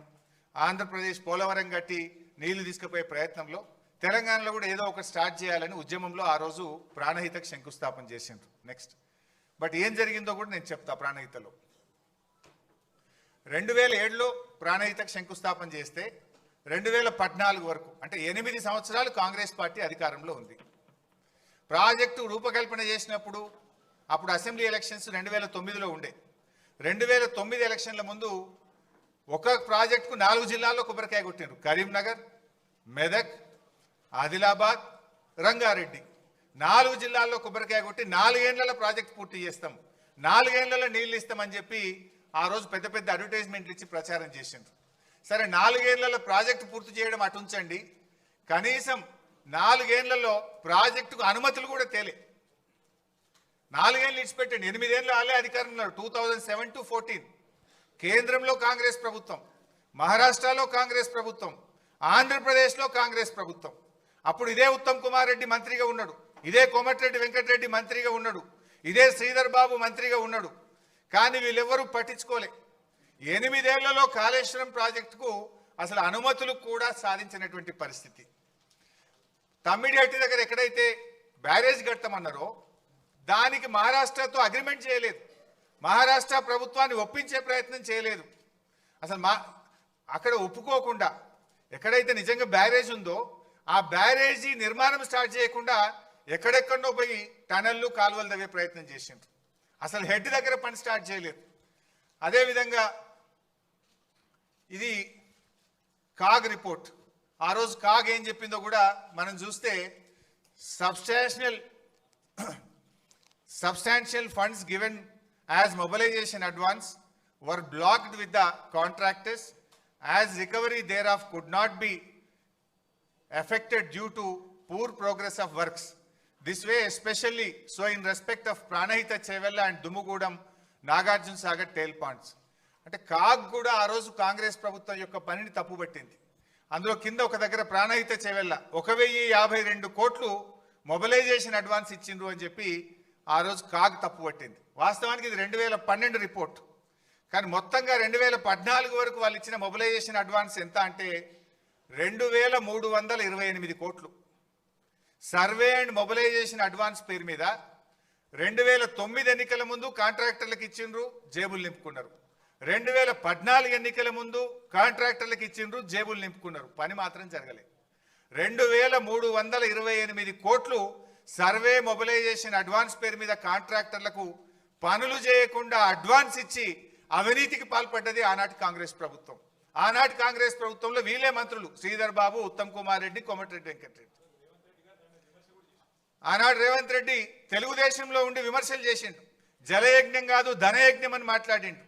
ఆంధ్రప్రదేశ్ పోలవరం కట్టి నీళ్లు తీసుకుపోయే ప్రయత్నంలో తెలంగాణలో కూడా ఏదో ఒకటి స్టార్ట్ చేయాలని ఉద్యమంలో ఆ రోజు ప్రాణహితకు శంకుస్థాపన చేసిండ్రు. నెక్స్ట్, బట్ ఏం జరిగిందో కూడా నేను చెప్తా. ప్రాణహితలో 2007లో ప్రాణహితకు శంకుస్థాపన చేస్తే 2014 వరకు అంటే 8 సంవత్సరాలు కాంగ్రెస్ పార్టీ అధికారంలో ఉంది. ప్రాజెక్టు రూపకల్పన చేసినప్పుడు అప్పుడు అసెంబ్లీ ఎలక్షన్స్ 2009లో ఉండే. 2009 ఎలక్షన్ల ముందు ఒక ప్రాజెక్టుకు 4 జిల్లాల్లో కొబ్బరికాయ కొట్టిండ్రు. కరీంనగర్, మెదక్, ఆదిలాబాద్, రంగారెడ్డి 4 జిల్లాల్లో కొబ్బరికాయ కొట్టి 4 ఏళ్లలో ప్రాజెక్ట్ పూర్తి చేస్తాం, 4 ఏళ్లలో నీళ్లు ఇస్తామని చెప్పి ఆ రోజు పెద్ద పెద్ద అడ్వర్టైజ్మెంట్లు ఇచ్చి ప్రచారం చేసిండ్రు. సరే 4 ఏళ్లలో ప్రాజెక్టు పూర్తి చేయడం అటుంచండి, కనీసం 4 ఏళ్లలో ప్రాజెక్టుకు అనుమతులు కూడా తేలే. 4 ఏళ్ళు ఇచ్చిపెట్టండి, 8 ఏళ్ళు వాళ్ళే అధికారంలో 2007 to 14 కేంద్రంలో కాంగ్రెస్ ప్రభుత్వం, మహారాష్ట్రలో కాంగ్రెస్ ప్రభుత్వం, ఆంధ్రప్రదేశ్లో కాంగ్రెస్ ప్రభుత్వం. అప్పుడు ఇదే ఉత్తమ్ కుమార్ రెడ్డి మంత్రిగా ఉన్నాడు, ఇదే కోమటిరెడ్డి వెంకటరెడ్డి మంత్రిగా ఉన్నాడు, ఇదే శ్రీధర్ బాబు మంత్రిగా ఉన్నాడు. కానీ వీళ్ళెవ్వరూ పట్టించుకోలే. 8 ఏళ్లలో కాళేశ్వరం ప్రాజెక్టుకు అసలు అనుమతులు కూడా సాధించినటువంటి పరిస్థితి. తమ్మిడిహట్టి దగ్గర ఎక్కడైతే బ్యారేజ్ కడతామన్నారో దానికి మహారాష్ట్రతో అగ్రిమెంట్ చేయలేదు, మహారాష్ట్ర ప్రభుత్వాన్ని ఒప్పించే ప్రయత్నం చేయలేదు. అసలు అక్కడ ఒప్పుకోకుండా ఎక్కడైతే నిజంగా బ్యారేజ్ ఉందో ఆ బ్యారేజీ నిర్మాణం స్టార్ట్ చేయకుండా ఎక్కడెక్కడో పోయి టనల్లు కాలువలు తవ్వే ప్రయత్నం చేసిండ్రు. అసలు హెడ్ దగ్గర పని స్టార్ట్ చేయలేదు. అదేవిధంగా ఇది కాగ్ రిపోర్ట్. ఆ రోజు కాగ్ ఏం చెప్పిందో కూడా మనం చూస్తే substantial funds given as mobilization advance were blocked with the contractors as recovery thereof could not be affected due to poor progress of works. This way especially so in respect of Pranahita Chevella and Dumugudam Nagarjun Sagar tail ponds. అంటే కాగ్ కూడా ఆ రోజు కాంగ్రెస్ ప్రభుత్వం యొక్క పనిని తప్పుపట్టింది. అందులో కింద ఒక దగ్గర ప్రాణహిత చెవెల్ల 1052 కోట్లు మొబిలైజేషన్ అడ్వాన్స్ ఇచ్చిండ్రు అని చెప్పి ఆ రోజు కాగ్ తప్పుపట్టింది. వాస్తవానికి ఇది 2012 రిపోర్ట్, కానీ మొత్తంగా 2014 వరకు వాళ్ళు ఇచ్చిన మొబిలైజేషన్ అడ్వాన్స్ ఎంత అంటే 2328 కోట్లు. సర్వే అండ్ మొబిలైజేషన్ అడ్వాన్స్ పేరు మీద 2009 ఎన్నికల ముందు కాంట్రాక్టర్లకు ఇచ్చిండ్రు, జేబులు నింపుకున్నారు. 2014 ఎన్నికల ముందు కాంట్రాక్టర్లకు ఇచ్చిండ్రు, జేబులు నింపుకున్నారు. పని మాత్రం జరగలేదు. 2328 కోట్లు సర్వే మొబిలైజేషన్ అడ్వాన్స్ పేరు మీద కాంట్రాక్టర్లకు పనులు చేయకుండా అడ్వాన్స్ ఇచ్చి అవినీతికి పాల్పడ్డది ఆనాటి కాంగ్రెస్ ప్రభుత్వం. ఆనాటి కాంగ్రెస్ ప్రభుత్వంలో వీళ్ళే మంత్రులు శ్రీధర్ బాబు, ఉత్తమ్ కుమార్ రెడ్డి, కోమటిరెడ్డి వెంకటరెడ్డి. ఆనాడు రేవంత్ రెడ్డి తెలుగుదేశంలో ఉండి విమర్శలు చేసిండు, జలయజ్ఞం కాదు ధనయజ్ఞం అని మాట్లాడిండు.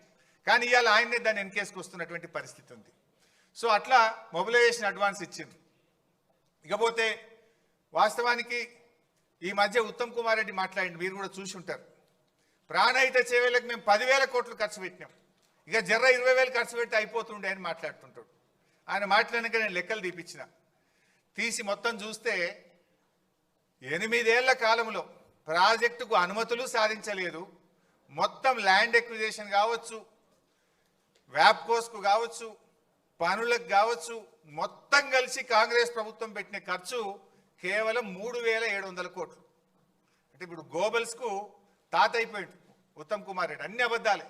కానీ ఇవాళ ఆయన్నే దాన్ని వెనకేసుకొస్తున్నటువంటి పరిస్థితి ఉంది. సో అట్లా మొబిలైజేషన్ అడ్వాన్స్ ఇచ్చిండ్రు. ఇకపోతే వాస్తవానికి ఈ మధ్య ఉత్తమ్ కుమార్ రెడ్డి మాట్లాడిండు, మీరు కూడా చూసి ఉంటారు. ప్రాణహిత చేవేలకు మేము 10,000 కోట్లు ఖర్చు పెట్టినాం, ఇక జర్ర 20,000 ఖర్చు పెట్టి అయిపోతుండే అని మాట్లాడుతుంటాడు. ఆయన మాట్లాడినాక నేను లెక్కలు తీసి మొత్తం చూస్తే 8 ఏళ్ల కాలంలో ప్రాజెక్టుకు అనుమతులు సాధించలేదు. మొత్తం ల్యాండ్ ఎక్విజిషన్ కావచ్చు, వ్యాప్కోస్కు కావచ్చు, పనులకు కావచ్చు, మొత్తం కలిసి కాంగ్రెస్ ప్రభుత్వం పెట్టిన ఖర్చు కేవలం 3,700 కోట్లు. అంటే ఇప్పుడు గోబల్స్కు తాత అయిపోయింది ఉత్తమ్ కుమార్ రెడ్డి. అన్ని అబద్ధాలే.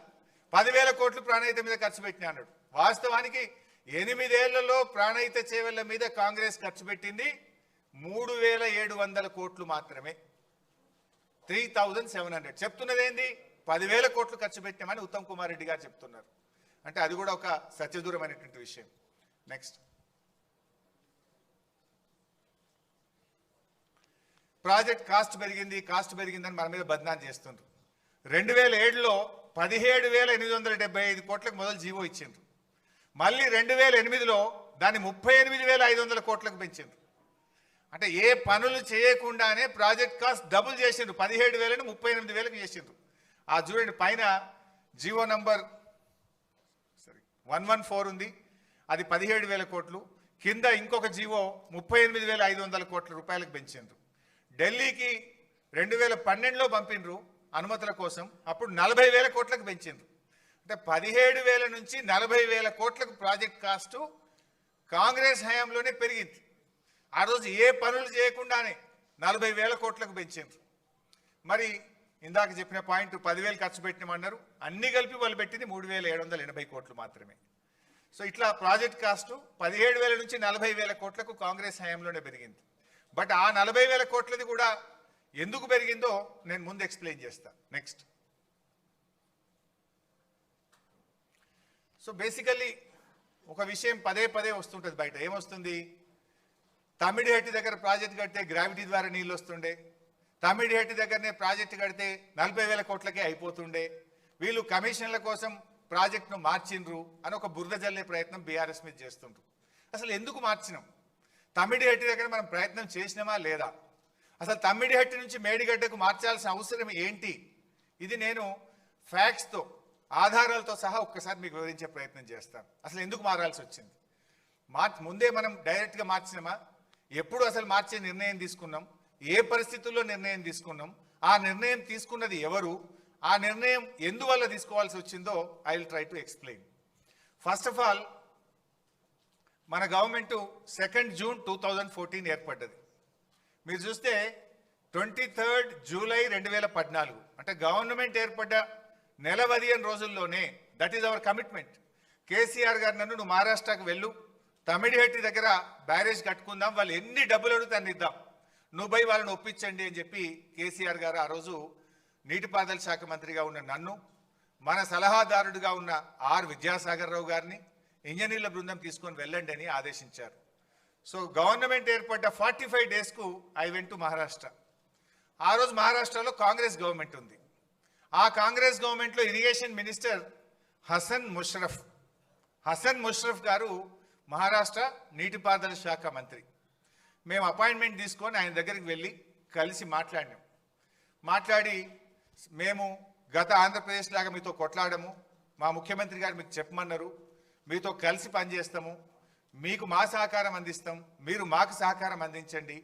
10,000 కోట్లు ప్రాణహిత మీద ఖర్చు పెట్టినా అన్నాడు. వాస్తవానికి 8 ఏళ్లలో ప్రాణహిత చేవెళ్ల మీద కాంగ్రెస్ ఖర్చు పెట్టింది 3,700 కోట్లు మాత్రమే. 3,700. చెప్తున్నది ఏంది? 10,000 కోట్లు ఖర్చు పెట్టామని ఉత్తమ్ కుమార్ రెడ్డి గారు చెప్తున్నారు. అంటే అది కూడా ఒక సత్యదూరమైనటువంటి విషయం. నెక్స్ట్, ప్రాజెక్ట్ కాస్ట్ పెరిగిందని మన మీద బద్నాం చేస్తుండ్రు. 2007లో 17,875 కోట్లకు మొదలు జీవో ఇచ్చిండ్రు. మళ్ళీ 2008లో దాన్ని 38,500 కోట్లకు పెంచిండ్రు. అంటే ఏ పనులు చేయకుండానే ప్రాజెక్ట్ కాస్ట్ డబుల్ చేసిండ్రు. 17,000ని 38,000కి చేసిండ్రు. ఆ చూడండి పైన జీవో నంబర్ 114 ఉంది, అది 17,000 కోట్లు. కింద ఇంకొక జీవో 38,500 కోట్ల రూపాయలకు పెంచిండ్రు. ఢిల్లీకి 2012లో పంపిండ్రు అనుమతుల కోసం, అప్పుడు 40,000 కోట్లకు పెంచిండ్రు. అంటే 17,000 నుంచి 40,000 కోట్లకు ప్రాజెక్ట్ కాస్టు కాంగ్రెస్ హయాంలోనే పెరిగింది. ఆ రోజు ఏ పనులు చేయకుండానే 40,000 కోట్లకు పెంచిండ్రు. మరి ఇందాక చెప్పిన పాయింట్ 10,000 ఖర్చు పెట్టినామన్నారు, అన్ని కలిపి వాళ్ళు పెట్టింది 3,780 కోట్లు మాత్రమే. సో ఇట్లా ప్రాజెక్ట్ కాస్టు 17,000 నుంచి 40,000 కోట్లకు కాంగ్రెస్ హయాంలోనే పెరిగింది. బట్ ఆ 40,000 కోట్లది కూడా ఎందుకు పెరిగిందో నేను ముందు ఎక్స్ప్లెయిన్ చేస్తా. నెక్స్ట్, సో బేసికల్లీ ఒక విషయం పదే పదే వస్తుంటుంది బయట. ఏమొస్తుంది? తమ్మిడిహట్టి దగ్గర ప్రాజెక్ట్ కడితే గ్రావిటీ ద్వారా నీళ్ళు వస్తుండే, తమ్మిడిహట్టి దగ్గరనే ప్రాజెక్టు కడితే 40,000 కోట్లకే అయిపోతుండే, వీళ్ళు కమిషన్ల కోసం ప్రాజెక్టును మార్చిండ్రు అని ఒక బురద జల్లే ప్రయత్నం బీఆర్ఎస్ మీద చేస్తుండ్రు. అసలు ఎందుకు మార్చినాం? తమ్మిడిహట్టి దగ్గర మనం ప్రయత్నం చేసినామా లేదా? అసలు తమ్మిడిహట్టి నుంచి మేడిగడ్డకు మార్చాల్సిన అవసరం ఏంటి? ఇది నేను ఫ్యాక్ట్స్తో, ఆధారాలతో సహా ఒక్కసారి మీకు వివరించే ప్రయత్నం చేస్తాను. అసలు ఎందుకు మారాల్సి వచ్చింది? ముందే మనం డైరెక్ట్గా మార్చినామా? ఎప్పుడు అసలు మార్చే నిర్ణయం తీసుకున్నాం? ఏ పరిస్థితుల్లో నిర్ణయం తీసుకున్నాం? ఆ నిర్ణయం తీసుకున్నది ఎవరు? ఆ నిర్ణయం ఎందువల్ల తీసుకోవాల్సి వచ్చిందో I will try to explain. First of all, మన గవర్నమెంట్ 2 జూన్ 2014 ఏర్పడ్డది. మీరు చూస్తే 23 జూలై 2014 అంటే గవర్నమెంట్ ఏర్పడ్డ నెల 15 రోజుల్లోనే, that is our commitment. KCR గారు నన్ను నువ్వు మహారాష్ట్రకు వెళ్ళు, తమిడిహట్టి దగ్గర బ్యారేజ్ కట్టుకుందాం, వాళ్ళు ఎన్ని డబ్బులు అడిగితే అన్ని ఇద్దాం, నువ్వు పోయి వాళ్ళని ఒప్పించండి అని చెప్పి కేసీఆర్ గారు ఆ రోజు నీటిపారుదల శాఖ మంత్రిగా ఉన్న నన్ను, మన సలహాదారుడిగా ఉన్న ఆర్ విద్యాసాగర్ రావు గారిని ఇంజనీర్ల బృందం తీసుకొని వెళ్ళండి అని ఆదేశించారు. సో గవర్నమెంట్ ఏర్పడ్డ 45 డేస్కు ఐ వెంట్ టు మహారాష్ట్ర. ఆ రోజు మహారాష్ట్రలో కాంగ్రెస్ గవర్నమెంట్ ఉంది. ఆ కాంగ్రెస్ గవర్నమెంట్లో ఇరిగేషన్ మినిస్టర్ హసన్ ముషరఫ్ గారు మహారాష్ట్ర నీటిపారుదల శాఖ మంత్రి. మేము అపాయింట్మెంట్ తీసుకొని ఆయన దగ్గరికి వెళ్ళి కలిసి మాట్లాడి మేము గత ఆంధ్రప్రదేశ్ లాగా మీతో కొట్లాడము, మా ముఖ్యమంత్రి గారు మీకు చెప్పమన్నారు, మీతో కలిసి పనిచేస్తాము, మీకు మా సహకారం అందిస్తాం, మీరు మాకు సహకారం అందించండి,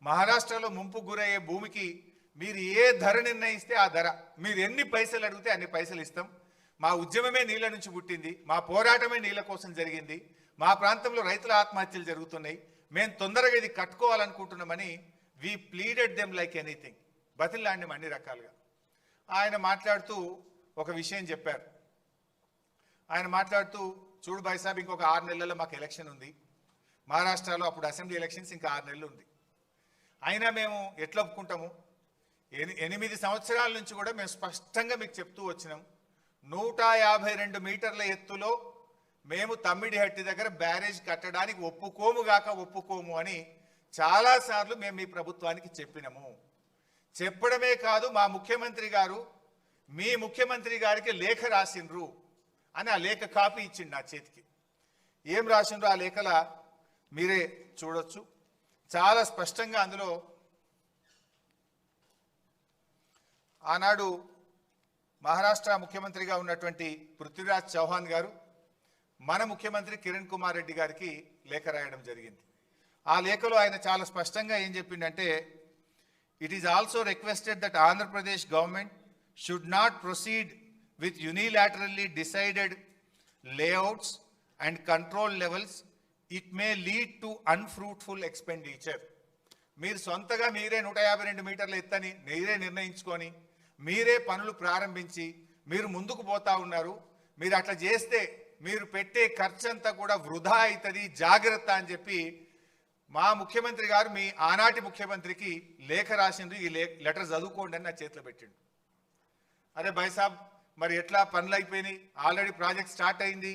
మహారాష్ట్రలో ముంపు గురయ్యే భూమికి మీరు ఏ ధర నిర్ణయిస్తే ఆ ధర, మీరు ఎన్ని పైసలు అడిగితే అన్ని పైసలు ఇస్తాం, మా ఉద్యమమే నీళ్ళ నుంచి పుట్టింది, మా పోరాటమే నీళ్ళ కోసం జరిగింది, మా ప్రాంతంలో రైతుల ఆత్మహత్యలు జరుగుతున్నాయి, మేము తొందరగా ఇది కట్టుకోవాలనుకుంటున్నామని we pleaded them like anything, బతిలాండి అన్ని రకాలుగా. ఆయన మాట్లాడుతూ ఒక విషయం చెప్పారు. ఆయన మాట్లాడుతూ, చూడు భాయ్ సాబ్, ఇంకొక 6 నెలల్లో మాకు ఎలక్షన్ ఉంది, మహారాష్ట్రలో అప్పుడు అసెంబ్లీ ఎలక్షన్స్ ఇంకా 6 నెలలు ఉంది, అయినా మేము ఎట్లా ఒప్పుకుంటాము? 8 సంవత్సరాల నుంచి కూడా మేము స్పష్టంగా మీకు చెప్తూ వచ్చినాం, 152 మీటర్ల ఎత్తులో మేము తమ్మిడిహట్టి దగ్గర బ్యారేజ్ కట్టడానికి ఒప్పుకోము అని చాలాసార్లు మేము మీ ప్రభుత్వానికి చెప్పినాము. చెప్పడమే కాదు, మా ముఖ్యమంత్రి గారు మీ ముఖ్యమంత్రి గారికి లేఖ రాసిండ్రు అని ఆ లేఖ కాపీ ఇచ్చిండు నా చేతికి. ఏం రాసిండ్రు ఆ లేఖల మీరే చూడొచ్చు. చాలా స్పష్టంగా అందులో ఆనాడు మహారాష్ట్ర ముఖ్యమంత్రిగా ఉన్నటువంటి పృథ్వీరాజ్ చౌహాన్ గారు మన ముఖ్యమంత్రి కిరణ్ కుమార్ రెడ్డి గారికి లేఖ రాయడం జరిగింది. ఆ లేఖలో ఆయన చాలా స్పష్టంగా ఏం చెప్పిండంటే, it is also requested that Andhra Pradesh government should not proceed with unilaterally decided layouts and control levels. It may lead to unfruitful expenditure. మీరు సొంతగా మీరే 152 మీటర్ల ఎత్తని మీరే నిర్ణయించుకొని మీరే పనులు ప్రారంభించి మీరు ముందుకు పోతా ఉన్నారు. మీరు అట్లా చేస్తే మీరు పెట్టే ఖర్చంతా కూడా వృధా అవుతుంది, జాగ్రత్త అని చెప్పి మా ముఖ్యమంత్రి గారు మీ ఆనాటి ముఖ్యమంత్రికి లేఖ రాసిండ్రు. ఈ లెటర్ చదువుకోండి అని నా చేతిలో పెట్టిండు. అరే భాయ్ సాబ్, మరి ఎట్లా పనులు అయిపోయినాయి, ఆల్రెడీ ప్రాజెక్ట్ స్టార్ట్ అయింది,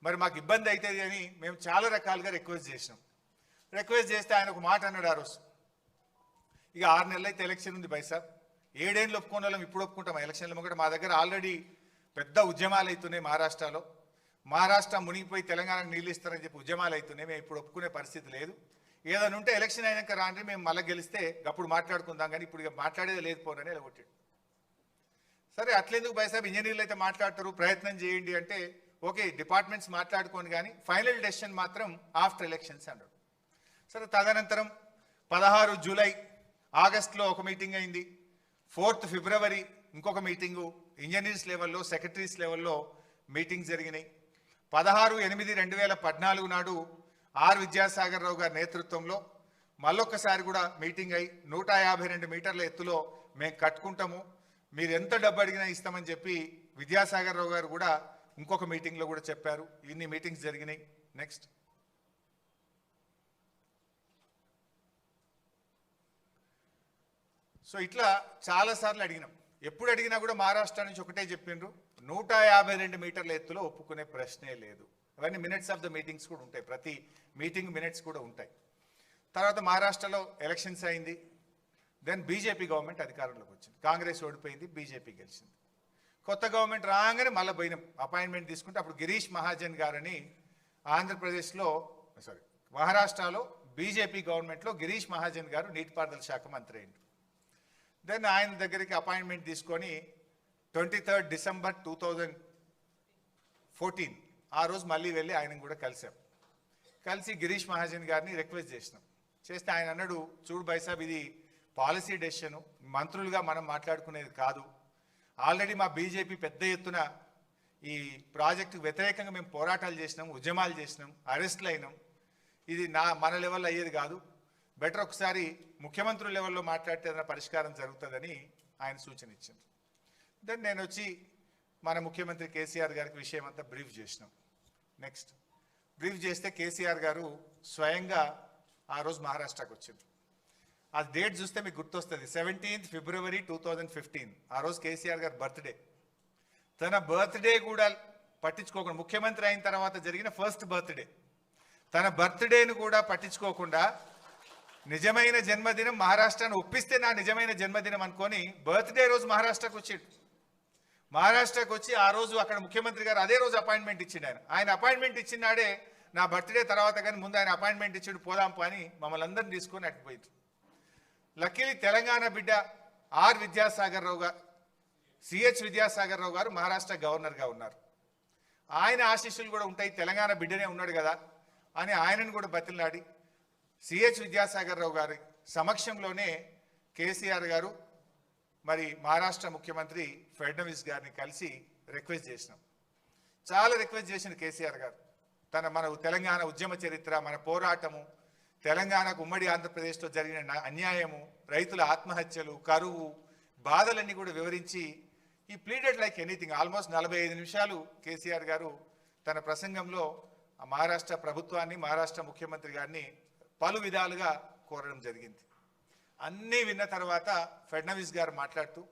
మరి మాకు ఇబ్బంది అవుతుంది అని మేము చాలా రకాలుగా రిక్వెస్ట్ చేసినాం. రిక్వెస్ట్ చేస్తే ఆయన ఒక మాట అన్నాడు ఆ రోజు, ఇక 6 నెలలు అయితే ఎలక్షన్ ఉంది భాయ్ సాబ్, 7 ఏళ్ళు ఒప్పుకునే వాళ్ళం ఇప్పుడు ఒప్పుకుంటాం ఎలక్షన్లు కూడా. మా దగ్గర ఆల్రెడీ పెద్ద ఉద్యమాలు అవుతున్నాయి మహారాష్ట్రలో, మహారాష్ట్ర మునిగిపోయి తెలంగాణకు నీళ్ళు ఇస్తారని చెప్పి ఉద్యమాలు అవుతున్నాయి, మేము ఇప్పుడు ఒప్పుకునే పరిస్థితి లేదు, ఏదైనా ఉంటే ఎలక్షన్ అయినాక రాండి, మేము మళ్ళీ గెలిస్తే అప్పుడు మాట్లాడుకుందాం, కానీ ఇప్పుడు ఇక మాట్లాడేది లేదు పోనని ఎలగొట్టాడు. సరే అట్లెందుకు భాయ్ సాబ్, ఇంజనీర్లు అయితే మాట్లాడతారు, ప్రయత్నం చేయండి అంటే ఓకే, డిపార్ట్మెంట్స్ మాట్లాడుకోండి, కానీ ఫైనల్ డెసిషన్ మాత్రం ఆఫ్టర్ ఎలక్షన్స్ అన్నాడు. సరే తదనంతరం 16 జూలై ఆగస్టులో ఒక మీటింగ్ అయింది, 4 ఫిబ్రవరి ఇంకొక మీటింగు, ఇంజనీర్స్ లెవెల్లో సెక్రటరీస్ లెవెల్లో మీటింగ్స్ జరిగినాయి. 16/8/2014 నాడు ఆర్ విద్యాసాగర్ రావు గారి నేతృత్వంలో మళ్ళొక్కసారి కూడా మీటింగ్ అయి 152 మీటర్ల ఎత్తులో మేము కట్టుకుంటాము, మీరు ఎంత డబ్బు అడిగినా ఇస్తామని చెప్పి విద్యాసాగర్ రావు గారు కూడా ఇంకొక మీటింగ్లో కూడా చెప్పారు. ఇన్ని మీటింగ్స్ జరిగినాయి. నెక్స్ట్, సో ఇట్లా చాలాసార్లు అడిగినాం. ఎప్పుడు అడిగినా కూడా మహారాష్ట్ర నుంచి ఒకటే చెప్పిండ్రు, 152 మీటర్ల ఎత్తులో ఒప్పుకునే ప్రశ్నే లేదు. అవన్నీ మినిట్స్ ఆఫ్ ద మీటింగ్స్ కూడా ఉంటాయి, ప్రతి మీటింగ్ మినిట్స్ కూడా ఉంటాయి. తర్వాత మహారాష్ట్రలో ఎలక్షన్స్ అయింది. దెన్ బీజేపీ గవర్నమెంట్ అధికారంలోకి వచ్చింది. కాంగ్రెస్ ఓడిపోయింది, బీజేపీ గెలిచింది. కొత్త గవర్నమెంట్ రాగానే మళ్ళీ పోయినాం అపాయింట్మెంట్ తీసుకుంటే, అప్పుడు గిరీష్ మహాజన్ గారని ఆంధ్రప్రదేశ్లో మహారాష్ట్రలో బీజేపీ గవర్నమెంట్లో గిరీష్ మహాజన్ గారు నీటిపారుదల శాఖ మంత్రి అయింది. దెన్ ఆయన దగ్గరికి అపాయింట్మెంట్ తీసుకొని 23 డిసెంబర్ 2014 ఆ రోజు మళ్ళీ వెళ్ళి ఆయనను కూడా కలిసాం. కలిసి గిరీష్ మహాజన్ గారిని రిక్వెస్ట్ చేస్తే ఆయన అన్నాడు, చూడు బైసాబ్, ఇది పాలసీ డెసిషను, మంత్రులుగా మనం మాట్లాడుకునేది కాదు. ఆల్రెడీ మా బీజేపీ పెద్ద ఎత్తున ఈ ప్రాజెక్టుకు వ్యతిరేకంగా మేము పోరాటాలు చేసినాం, ఉద్యమాలు చేసినాం, అరెస్ట్లు అయినాం. ఇది మన లెవెల్లో అయ్యేది కాదు. బెటర్ ఒకసారి ముఖ్యమంత్రుల లెవెల్లో మాట్లాడితే ఏదైనా పరిష్కారం జరుగుతుందని ఆయన సూచన ఇచ్చింది. దెన్ నేను వచ్చి మన ముఖ్యమంత్రి కేసీఆర్ గారికి విషయం అంతా బ్రీఫ్ చేసినాం. నెక్స్ట్ బ్రీఫ్ చేస్తే కేసీఆర్ గారు స్వయంగా ఆ రోజు మహారాష్ట్రకు వచ్చింది. ఆ డేట్ చూస్తే మీకు గుర్తొస్తుంది, 17 ఫిబ్రవరి 2015. ఆ రోజు కేసీఆర్ గారి బర్త్డే. తన బర్త్డే కూడా పట్టించుకోకుండా, ముఖ్యమంత్రి అయిన తర్వాత జరిగిన ఫస్ట్ బర్త్డే, తన బర్త్డేను కూడా పట్టించుకోకుండా నిజమైన జన్మదినం మహారాష్ట్రను ఒప్పిస్తే నా నిజమైన జన్మదినం అనుకొని బర్త్డే రోజు మహారాష్ట్రకు వచ్చాడు. మహారాష్ట్రకు వచ్చి ఆ రోజు అక్కడ ముఖ్యమంత్రి గారు అదే రోజు అపాయింట్మెంట్ ఇచ్చిండు. ఆయన అపాయింట్మెంట్ ఇచ్చినాడే నా బర్త్డే తర్వాత, కానీ ముందు ఆయన అపాయింట్మెంట్ ఇచ్చిండు, పోదాంపు అని మమ్మల్ని అందరిని తీసుకొని అటుపోయింది. లక్కీలీ తెలంగాణ బిడ్డ ఆర్ విద్యాసాగర్ రావు గారు, సిహెచ్ విద్యాసాగర్ రావు గారు మహారాష్ట్ర గవర్నర్గా ఉన్నారు. ఆయన ఆశీస్సులు కూడా ఉంటాయి, తెలంగాణ బిడ్డనే ఉన్నాడు కదా అని ఆయనను కూడా బతిలాడి సిహెచ్ విద్యాసాగర్ రావు గారి సమక్షంలోనే కేసీఆర్ గారు మరి మహారాష్ట్ర ముఖ్యమంత్రి ఫడ్నవీస్ గారిని కలిసి రిక్వెస్ట్ చేసినాం. చాలా రిక్వెస్ట్ చేసిన కేసీఆర్ గారు మన తెలంగాణ ఉద్యమ చరిత్ర, మన పోరాటము, తెలంగాణకు ఉమ్మడి ఆంధ్రప్రదేశ్లో జరిగిన అన్యాయము, రైతుల ఆత్మహత్యలు, కరువు, బాధలన్నీ కూడా వివరించి ఈ ప్లీడెడ్ లైక్ ఎనీథింగ్. ఆల్మోస్ట్ 45 నిమిషాలు కేసీఆర్ గారు తన ప్రసంగంలో మహారాష్ట్ర ప్రభుత్వాన్ని, మహారాష్ట్ర ముఖ్యమంత్రి గారిని పలు విధాలుగా కోరడం జరిగింది. అన్నీ విన్న తర్వాత ఫడ్నవీస్ గారు మాట్లాడుతూ,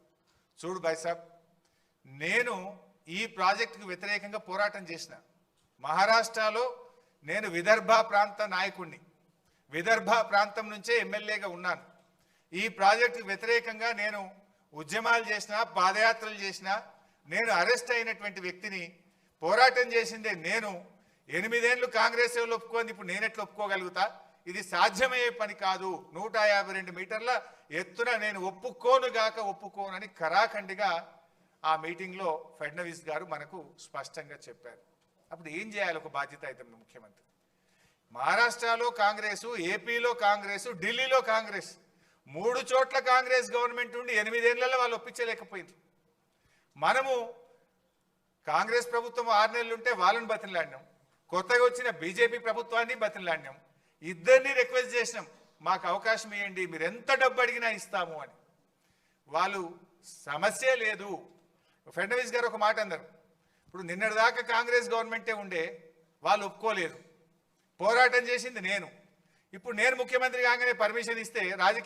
చూడు బైసాబ్, నేను ఈ ప్రాజెక్టుకు వ్యతిరేకంగా పోరాటం చేసిన, మహారాష్ట్రలో నేను విదర్భ ప్రాంత నాయకుడిని, విదర్భ ప్రాంతం నుంచే ఎమ్మెల్యేగా ఉన్నాను. ఈ ప్రాజెక్టుకు వ్యతిరేకంగా నేను ఉద్యమాలు చేసినా, పాదయాత్రలు చేసినా, నేను అరెస్ట్ అయినటువంటి వ్యక్తిని, పోరాటం చేసిందే నేను. 8 ఏళ్ళు కాంగ్రెస్ వాళ్ళు ఒప్పుకోండి, ఇప్పుడు నేనెట్లా ఒప్పుకోగలుగుతా? ఇది సాధ్యమయ్యే పని కాదు. 152 మీటర్ల ఎత్తున నేను ఒప్పుకోనని ఖరాఖండిగా ఆ మీటింగ్లో ఫడ్నవీస్ గారు మనకు స్పష్టంగా చెప్పారు. అప్పుడు ఏం చేయాలి ఒక బాధ్యత అయితే ముఖ్యమంత్రి? మహారాష్ట్రలో కాంగ్రెసు, ఏపీలో కాంగ్రెసు, ఢిల్లీలో కాంగ్రెస్, 3 చోట్ల కాంగ్రెస్ గవర్నమెంట్ ఉండి 8 ఏళ్లలో వాళ్ళు ఒప్పించలేకపోయింది. మనము కాంగ్రెస్ ప్రభుత్వం 6 నెలలు ఉంటే వాళ్ళని బతిలాడినాం, కొత్తగా వచ్చిన బీజేపీ ప్రభుత్వాన్ని బతిలాడినాం, ఇద్దరిని రిక్వెస్ట్ చేసినాం, మాకు అవకాశం ఇవ్వండి, మీరు ఎంత డబ్బు అడిగినా ఇస్తాము అని. వాళ్ళు సమస్య లేదు. ఫడ్నవీస్ గారు ఒక మాట అన్నారు, ఇప్పుడు నిన్నటిదాకా కాంగ్రెస్ గవర్నమెంటే ఉండే, వాళ్ళు ఒప్పుకోలేదు, పోరాటం చేసింది నేను, ఇప్పుడు నేను ముఖ్యమంత్రి కాగానే పర్మిషన్ ఇస్తే రాజకీయ